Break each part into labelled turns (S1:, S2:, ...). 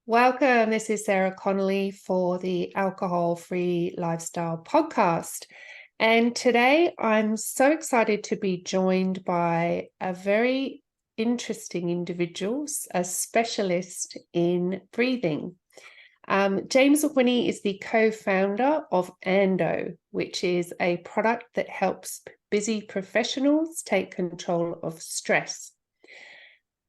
S1: Welcome. This is Sarah Connolly for the Alcohol Free Lifestyle Podcast. And today I'm so excited to be joined by a very interesting individual, a specialist in breathing. James Whinney is the co-founder of Ando, which is a product that helps busy professionals take control of stress.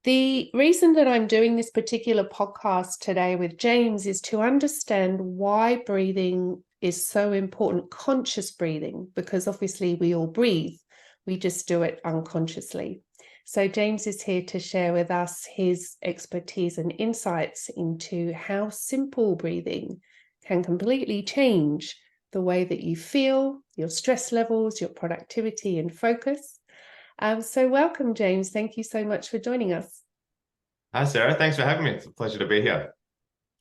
S1: The reason that I'm doing this particular podcast today with James is to understand why breathing is so important, conscious breathing, because obviously we all breathe, we just do it unconsciously. So James is here to share with us his expertise and insights into how simple breathing can completely change the way that you feel, your stress levels, your productivity and focus. So welcome, James. Thank you so much for joining us.
S2: Hi, Sarah. Thanks for having me. It's a pleasure to be here.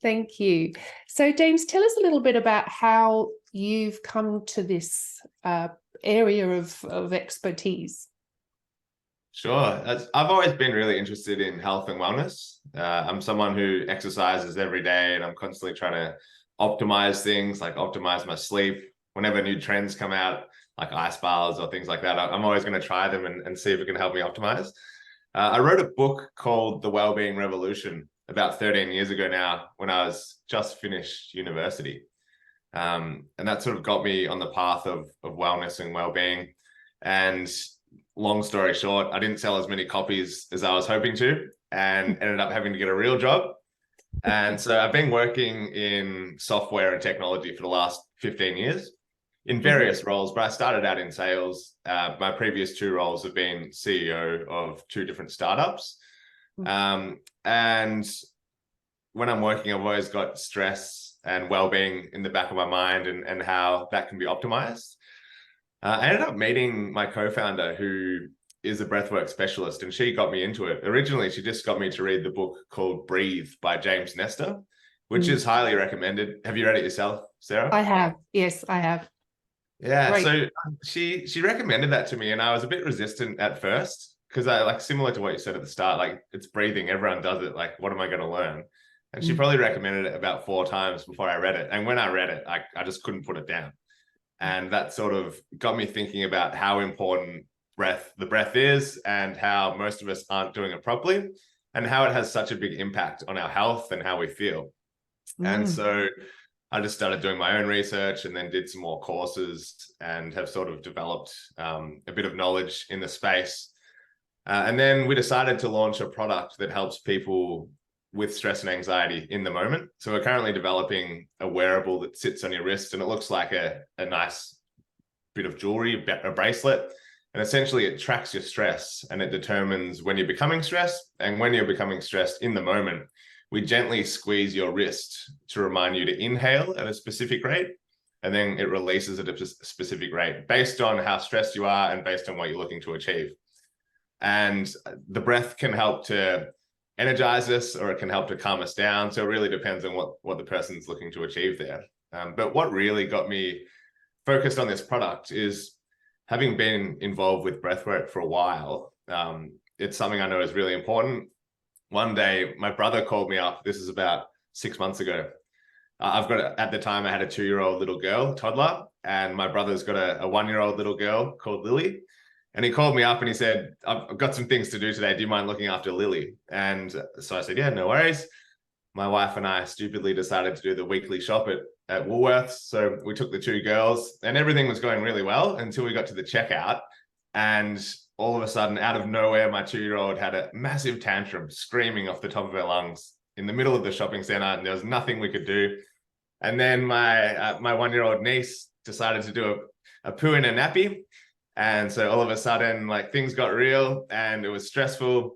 S1: Thank you. So, James, tell us a little bit about how you've come to this area of expertise.
S2: Sure. I've always been really interested in health and wellness. I'm someone who exercises every day, and I'm constantly trying to optimize things, like optimize my sleep. Whenever new trends come out, like ice baths or things like that, I'm always going to try them and see if it can help me optimize. I wrote a book called The Wellbeing Revolution about 13 years ago now, when I was just finished university. And that sort of got me on the path of wellness and well-being. And long story short, I didn't sell as many copies as I was hoping to, and ended up having to get a real job. And so I've been working in software and technology for the last 15 years in various roles, but I started out in sales. My previous two roles have been CEO of two different startups. And when I'm working, I've always got stress and well-being in the back of my mind, and how that can be optimized. I ended up meeting my co-founder, who is a breathwork specialist, and she got me into it. Originally, she just got me to read the book called Breathe by James Nestor, which is highly recommended. Have you read it yourself, Sarah?
S1: I have. Yes, I have.
S2: Yeah,
S1: Great.
S2: so she recommended that to me, and I was a bit resistant at first, because I, like, similar to what you said at the start, like, it's breathing, everyone does it, like, what am I going to learn? And she probably recommended it about 4 times before I read it. And when I read it, I just couldn't put it down. And that sort of got me thinking about how important the breath is, and how most of us aren't doing it properly, and how it has such a big impact on our health and how we feel. And so I just started doing my own research, and then did some more courses, and have sort of developed a bit of knowledge in the space. And then we decided to launch a product that helps people with stress and anxiety in the moment. So we're currently developing a wearable that sits on your wrist, and it looks like a nice bit of jewelry, a bracelet. And essentially it tracks your stress, and it determines when you're becoming stressed. And when you're becoming stressed in the moment, we gently squeeze your wrist to remind you to inhale at a specific rate, and then it releases at a specific rate based on how stressed you are and based on what you're looking to achieve. And the breath can help to energize us, or it can help to calm us down. So it really depends on what the person's looking to achieve there. But what really got me focused on this product is, having been involved with breathwork for a while, it's something I know is really important. One day, my brother called me up. This is about 6 months ago. At the time, I had a 2-year-old little girl, toddler, and my brother's got a 1-year-old little girl called Lily. And he called me up and he said, I've got some things to do today. Do you mind looking after Lily? And so I said, yeah, no worries. My wife and I stupidly decided to do the weekly shop at Woolworths. So we took the 2 girls, and everything was going really well until we got to the checkout. And all of a sudden, out of nowhere, my 2-year-old had a massive tantrum, screaming off the top of her lungs in the middle of the shopping center, and there was nothing we could do. And then my 1-year-old niece decided to do a poo in a nappy. And so all of a sudden, like, things got real, and it was stressful.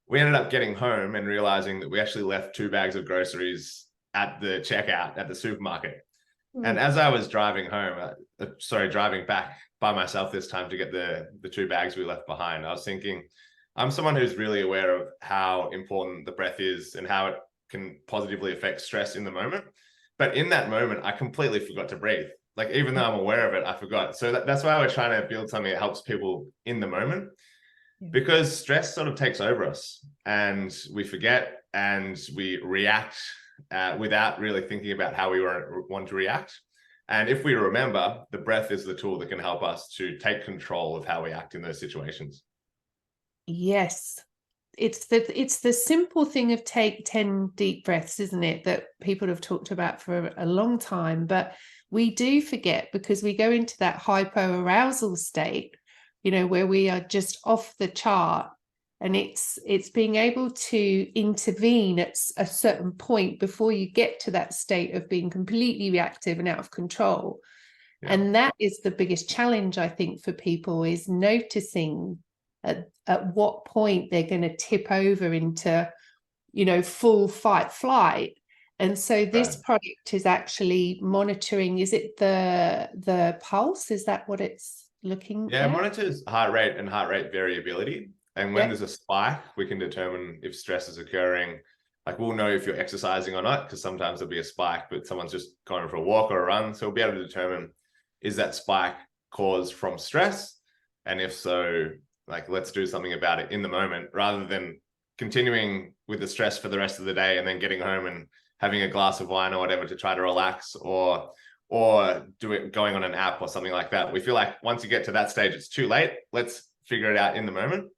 S2: We ended up getting home and realizing that we actually left 2 bags of groceries at the checkout at the supermarket. And as I was driving driving back by myself this time to get the 2 bags we left behind, I was thinking, I'm someone who's really aware of how important the breath is and how it can positively affect stress in the moment. But in that moment, I completely forgot to breathe. Like, even though I'm aware of it, I forgot. So that's why we're trying to build something that helps people in the moment, because stress sort of takes over us, and we forget, and we react without really thinking about how we want to react. And if we remember, the breath is the tool that can help us to take control of how we act in those situations.
S1: Yes. It's the simple thing of take 10 deep breaths, isn't it, that people have talked about for a long time, but we do forget because we go into that hypoarousal state, where we are just off the chart, and it's being able to intervene at a certain point before you get to that state of being completely reactive and out of control. Yeah. And that is the biggest challenge, I think, for people, is noticing at what point they're going to tip over into, full fight flight. And so this product is actually monitoring, is it the pulse? Is that what it's looking
S2: at? Yeah, it
S1: monitors
S2: heart rate and heart rate variability. And when there's a spike, we can determine if stress is occurring. Like, we'll know if you're exercising or not, because sometimes there'll be a spike, but someone's just going for a walk or a run. So we'll be able to determine, is that spike caused from stress? And if so, like, let's do something about it in the moment, rather than continuing with the stress for the rest of the day and then getting home and having a glass of wine or whatever to try to relax, or going on an app or something like that. We feel like once you get to that stage, it's too late. Let's figure it out in the moment.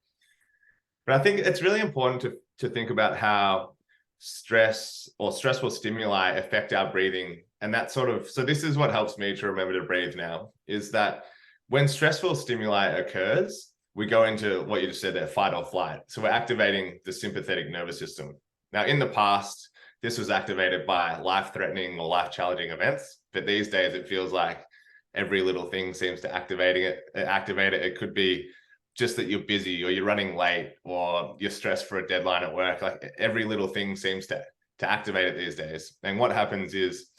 S2: But I think it's really important to think about how stress or stressful stimuli affect our breathing. And that so this is what helps me to remember to breathe now, is that when stressful stimuli occurs, we go into what you just said there, fight or flight. So we're activating the sympathetic nervous system. Now, in the past, this was activated by life-threatening or life-challenging events. But these days, it feels like every little thing seems to activate it. It could be just that you're busy, or you're running late, or you're stressed for a deadline at work. Like, every little thing seems to activate it these days. And what happens is,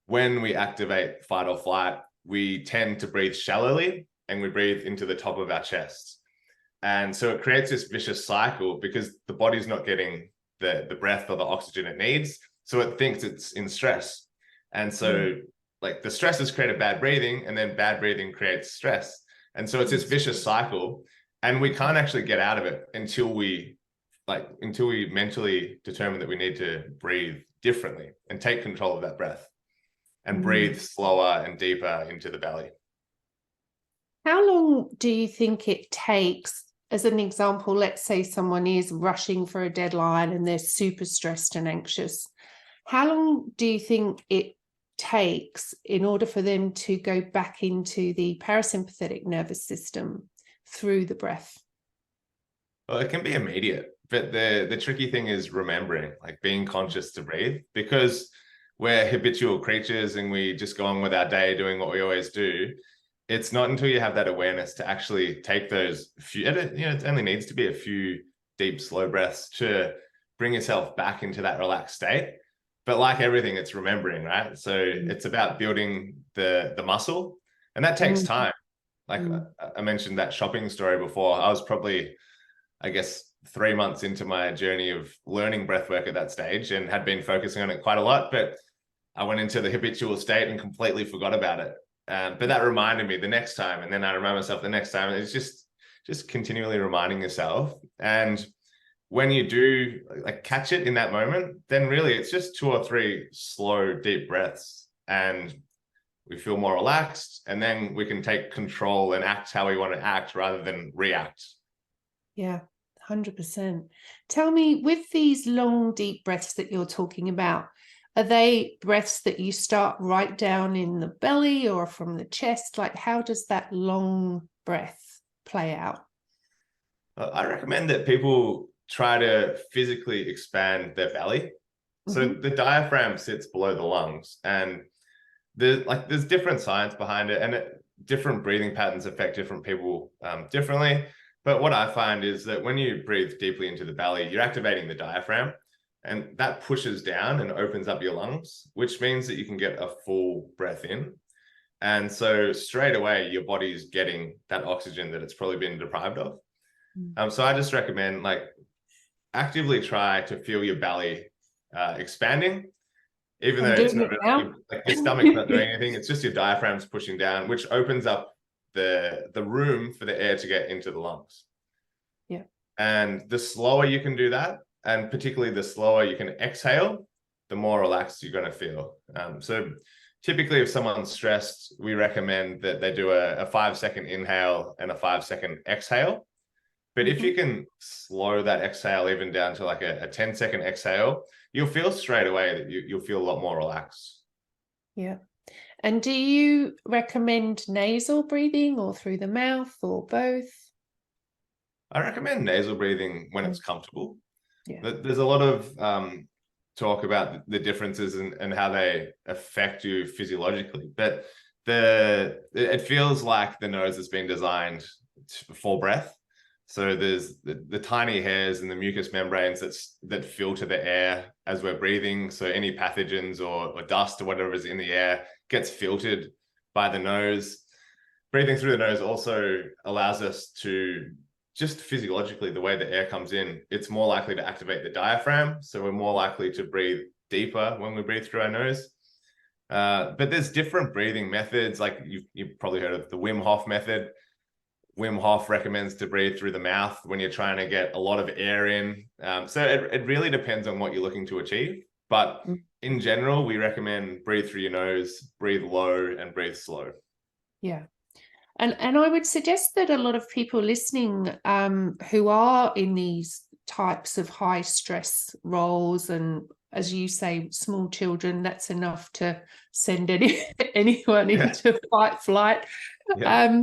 S2: when we activate fight or flight, we tend to breathe shallowly, and we breathe into the top of our chest. And so it creates this vicious cycle, because the body's not getting the breath or the oxygen it needs. So it thinks it's in stress. And so like, the stresses create bad breathing, and then bad breathing creates stress. And so it's this vicious cycle, and we can't actually get out of it until we mentally determine that we need to breathe differently and take control of that breath and breathe slower and deeper into the belly.
S1: How long do you think it takes? As an example, let's say someone is rushing for a deadline and they're super stressed and anxious. How long do you think it takes in order for them to go back into the parasympathetic nervous system through the breath?
S2: Well, it can be immediate, but the tricky thing is remembering, like, being conscious to breathe, because we're habitual creatures and we just go on with our day doing what we always do. It's not until you have that awareness to actually take those few, it only needs to be a few deep, slow breaths to bring yourself back into that relaxed state. But like everything, it's remembering, right? So it's about building the muscle, and that takes time. Like I mentioned that shopping story before. I was probably, I guess, 3 months into my journey of learning breathwork at that stage, and had been focusing on it quite a lot, but I went into the habitual state and completely forgot about it. But that reminded me the next time, and then I remind myself the next time. It's just continually reminding yourself. And when you do, like, catch it in that moment, then really it's just 2 or 3 slow, deep breaths, and we feel more relaxed, and then we can take control and act how we want to act rather than react.
S1: Yeah, 100%. Tell me, with these long, deep breaths that you're talking about, are they breaths that you start right down in the belly or from the chest? Like, how does that long breath play out?
S2: I recommend that people try to physically expand their belly. So the diaphragm sits below the lungs, and there's different science behind it, and different breathing patterns affect different people differently. But what I find is that when you breathe deeply into the belly, you're activating the diaphragm, and that pushes down and opens up your lungs, which means that you can get a full breath in. And so straight away, your body's getting that oxygen that it's probably been deprived of. So I just recommend, like, actively try to feel your belly expanding, even though it's not really, like, your stomach's not doing anything. It's just your diaphragm's pushing down, which opens up the room for the air to get into the lungs.
S1: Yeah.
S2: And the slower you can do that, and particularly the slower you can exhale, the more relaxed you're going to feel. So typically, if someone's stressed, we recommend that they do a 5-second inhale and a 5-second exhale. But if you can slow that exhale even down to like a 10-second exhale, you'll feel straight away that you'll feel a lot more relaxed.
S1: Yeah. And do you recommend nasal breathing or through the mouth or both?
S2: I recommend nasal breathing when it's comfortable.
S1: Yeah.
S2: There's a lot of talk about the differences and how they affect you physiologically, but it feels like the nose has been designed for breath. So there's the tiny hairs and the mucous membranes that filter the air as we're breathing. So any pathogens or dust or whatever is in the air gets filtered by the nose. Breathing through the nose also allows us to, just physiologically, the way the air comes in, it's more likely to activate the diaphragm. So we're more likely to breathe deeper when we breathe through our nose. But there's different breathing methods. Like you've probably heard of the Wim Hof method. Wim Hof recommends to breathe through the mouth when you're trying to get a lot of air in. So it really depends on what you're looking to achieve. But in general, we recommend breathe through your nose, breathe low, and breathe slow.
S1: Yeah. And I would suggest that a lot of people listening who are in these types of high stress roles, and as you say, small children, that's enough to send anyone into fight, flight.
S2: Yeah.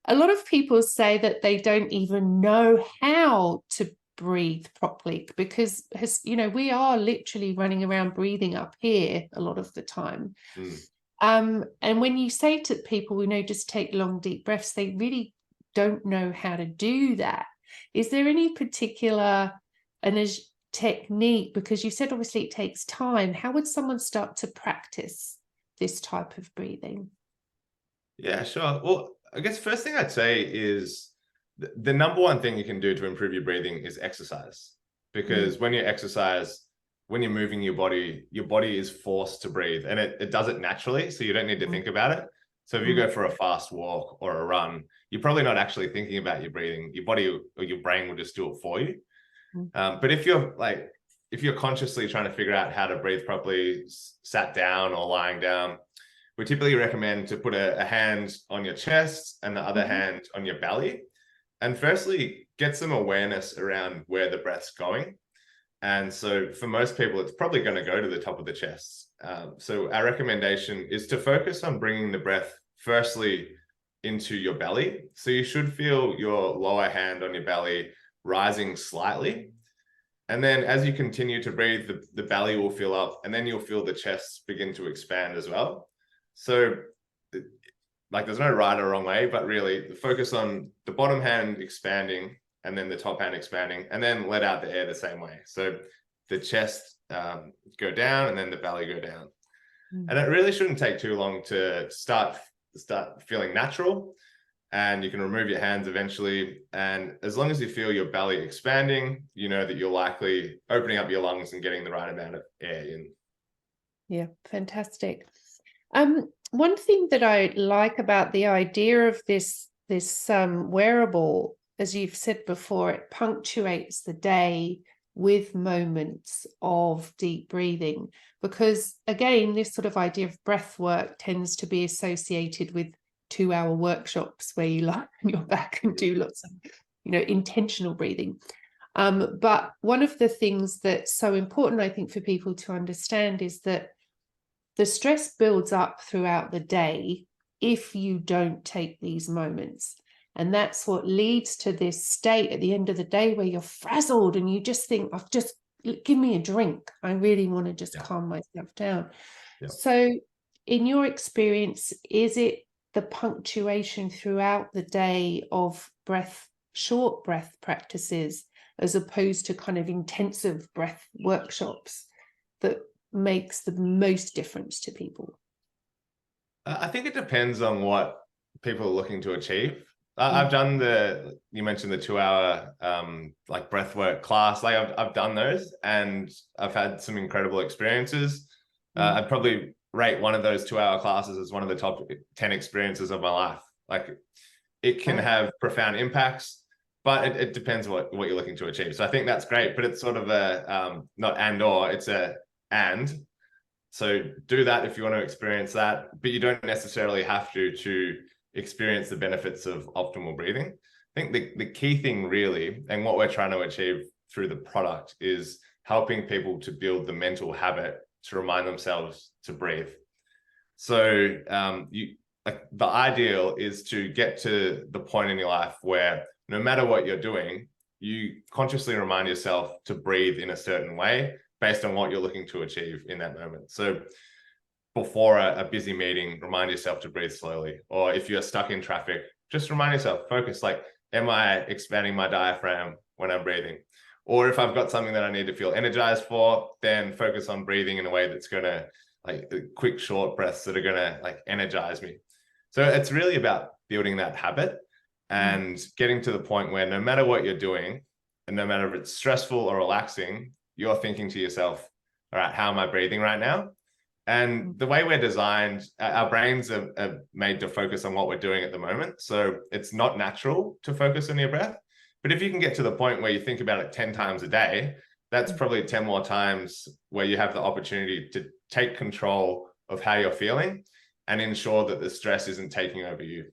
S1: A lot of people say that they don't even know how to breathe properly because, we are literally running around breathing up here a lot of the time. And when you say to people, just take long, deep breaths, they really don't know how to do that. Is there any particular technique? Because you said obviously it takes time. How would someone start to practice this type of breathing?
S2: Yeah, sure. Well, I guess first thing I'd say is the number one thing you can do to improve your breathing is exercise. Because when you exercise, when you're moving your body is forced to breathe, and it does it naturally. So you don't need to think about it. So if you go for a fast walk or a run, you're probably not actually thinking about your breathing. Your body or your brain will just do it for you. But if you're consciously trying to figure out how to breathe properly, sat down or lying down, we typically recommend to put a hand on your chest and the other hand on your belly. And firstly, get some awareness around where the breath's going. And so for most people, it's probably going to go to the top of the chest. So our recommendation is to focus on bringing the breath firstly into your belly. So you should feel your lower hand on your belly rising slightly. And then as you continue to breathe, the belly will fill up, and then you'll feel the chest begin to expand as well. So there's no right or wrong way, but really focus on the bottom hand expanding and then the top hand expanding, and then let out the air the same way. So the chest go down and then the belly go down. And it really shouldn't take too long to start feeling natural. And you can remove your hands eventually. And as long as you feel your belly expanding, you know that you're likely opening up your lungs and getting the right amount of air in.
S1: Yeah, fantastic. One thing that I like about the idea of this wearable, as you've said before, it punctuates the day with moments of deep breathing, because again, this sort of idea of breath work tends to be associated with 2-hour workshops where you lie on your back and do lots of, intentional breathing. But one of the things that's so important, I think, for people to understand is that the stress builds up throughout the day if you don't take these moments. And that's what leads to this state at the end of the day where you're frazzled and you just think, give me a drink. I really want to just calm myself down. Yeah. So in your experience, is it the punctuation throughout the day of short breath practices, as opposed to kind of intensive breath workshops, that makes the most difference to people?
S2: I think it depends on what people are looking to achieve. I've done you mentioned the 2-hour breathwork class. I've done those and I've had some incredible experiences. I'd probably rate one of those 2-hour classes as one of the top 10 experiences of my life. It can have profound impacts, but it depends what you're looking to achieve. So I think that's great, but it's sort of a not and or, it's a And so do that if you want to experience that, but you don't necessarily have to experience the benefits of optimal breathing. I think the key thing really, and what we're trying to achieve through the product, is helping people to build the mental habit to remind themselves to breathe. So the ideal is to get to the point in your life where no matter what you're doing, you consciously remind yourself to breathe in a certain way based on what you're looking to achieve in that moment. So before a busy meeting, remind yourself to breathe slowly. Or if you're stuck in traffic, just remind yourself, focus, like, am I expanding my diaphragm when I'm breathing? Or if I've got something that I need to feel energized for, then focus on breathing in a way that's going to, like, quick, short breaths that are going to, like, energize me. So it's really about building that habit and getting to the point where no matter what you're doing, and no matter if it's stressful or relaxing, you're thinking to yourself, all right, how am I breathing right now? And the way we're designed, our brains are made to focus on what we're doing at the moment. So it's not natural to focus on your breath. But if you can get to the point where you think about it 10 times a day, that's probably 10 more times where you have the opportunity to take control of how you're feeling and ensure that the stress isn't taking over you.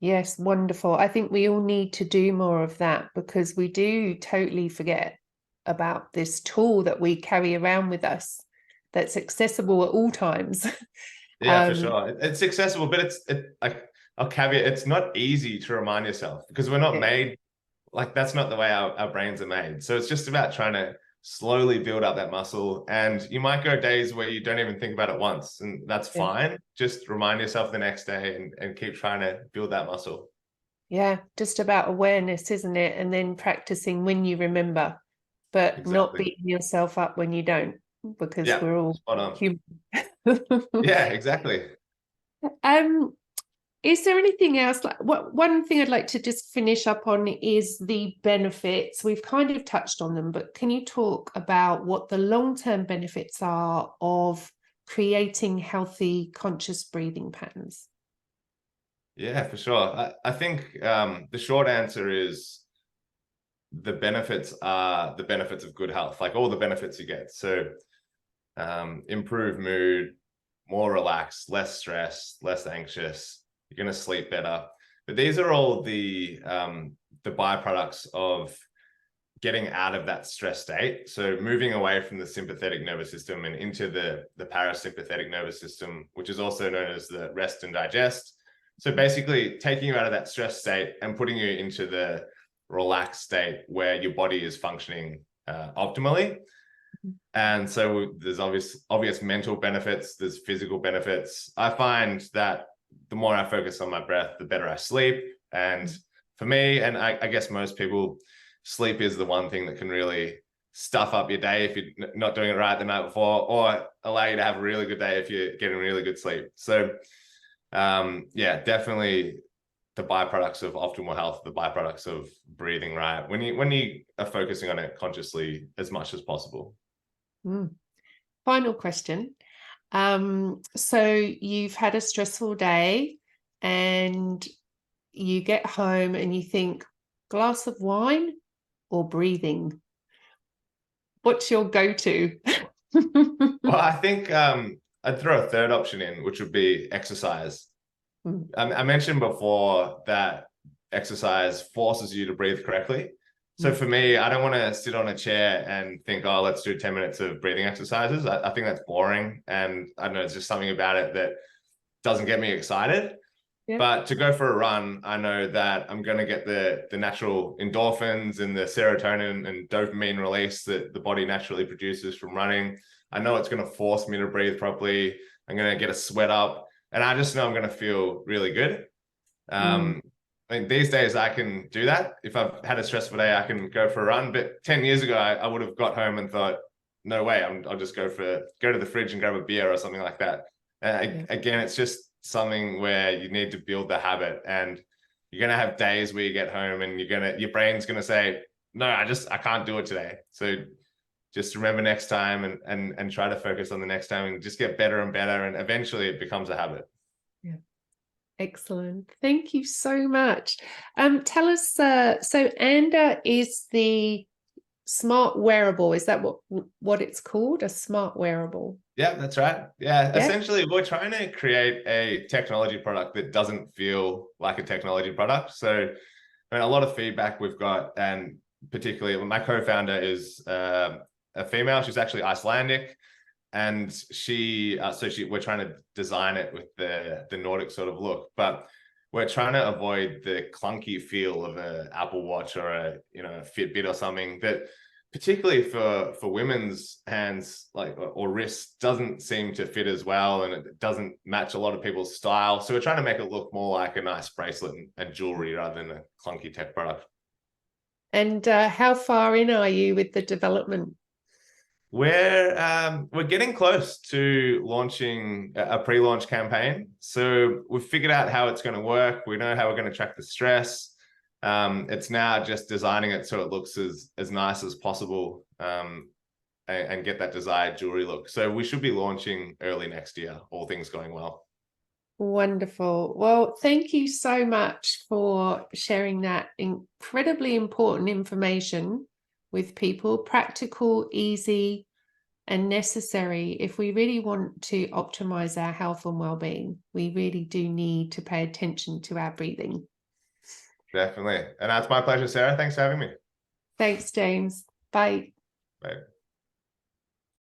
S1: Yes, wonderful. I think we all need to do more of that, because we do totally forget about this tool that we carry around with us that's accessible at all times.
S2: Yeah, for sure. It's accessible, but I'll caveat, it's not easy to remind yourself, because we're not made, like, that's not the way our brains are made. So it's just about trying to slowly build up that muscle. And you might go days where you don't even think about it once, and that's fine. Just remind yourself the next day and keep trying to build that muscle.
S1: Yeah, just about awareness, isn't it? And then practicing when you remember, but not beating yourself up when you don't, because we're all human.
S2: Yeah, exactly.
S1: Is there anything else? Like, one thing I'd like to just finish up on is the benefits. We've kind of touched on them, but can you talk about what the long-term benefits are of creating healthy, conscious breathing patterns?
S2: Yeah, for sure. I think the short answer is the benefits are the benefits of good health, like all the benefits you get. So improved mood, more relaxed, less stress, less anxious. You're going to sleep better. But these are all the byproducts of getting out of that stress state. So moving away from the sympathetic nervous system and into the parasympathetic nervous system, which is also known as the rest and digest. So basically taking you out of that stress state and putting you into the relaxed state where your body is functioning optimally. And so there's obvious mental benefits, there's physical benefits. I find that the more I focus on my breath, the better I sleep. And for me, and I guess most people, sleep is the one thing that can really stuff up your day if you're not doing it right the night before, or allow you to have a really good day if you're getting really good sleep. So yeah, definitely the byproducts of optimal health, the byproducts of breathing right, when you are focusing on it consciously as much as possible.
S1: Final question. So you've had a stressful day and you get home and you think, glass of wine or breathing? What's your go-to?
S2: Well, I think I'd throw a third option in, which would be exercise. I mentioned before that exercise forces you to breathe correctly. So for me, I don't want to sit on a chair and think, oh, let's do 10 minutes of breathing exercises. I think that's boring. And I don't know, it's just something about it that doesn't get me excited. But to go for a run, I know that I'm going to get the natural endorphins and the serotonin and dopamine release that the body naturally produces from running. I know it's going to force me to breathe properly. I'm going to get a sweat up. And I just know I'm going to feel really good. I think these days I can do that. If I've had a stressful day, I can go for a run. But 10 years ago, I would have got home and thought, no way, I'll just go to the fridge and grab a beer or something like that. Again, it's just something where you need to build the habit, and you're going to have days where you get home and your brain's going to say, no, I can't do it today. So just remember next time and try to focus on the next time and just get better and better. And eventually it becomes a habit.
S1: Yeah. Excellent. Thank you so much. Tell us, so Anda is the smart wearable. Is that what it's called? A smart wearable?
S2: Yeah, that's right. Yeah,
S1: Yeah.
S2: essentially, we're trying to create a technology product that doesn't feel like a technology product. So, I mean, a lot of feedback we've got, and particularly my co-founder is a female. She's actually Icelandic, and we're trying to design it with the Nordic sort of look, but we're trying to avoid the clunky feel of an Apple Watch or a Fitbit or something that, particularly for women's hands, like, or wrists, doesn't seem to fit as well, and it doesn't match a lot of people's style. So we're trying to make it look more like a nice bracelet and jewelry rather than a clunky tech product.
S1: And how far in are you with the development?
S2: We're getting close to launching a pre-launch campaign. So we've figured out how it's going to work. We know how we're going to track the stress. It's now just designing it so it looks as nice as possible, and get that desired jewelry look. So we should be launching early next year, all things going well.
S1: Wonderful. Well, thank you so much for sharing that incredibly important information with people. Practical, easy, and necessary. If we really want to optimize our health and well-being, we really do need to pay attention to our breathing.
S2: Definitely. And that's my pleasure, Sarah. Thanks for having me.
S1: Thanks, James. Bye.
S2: Bye.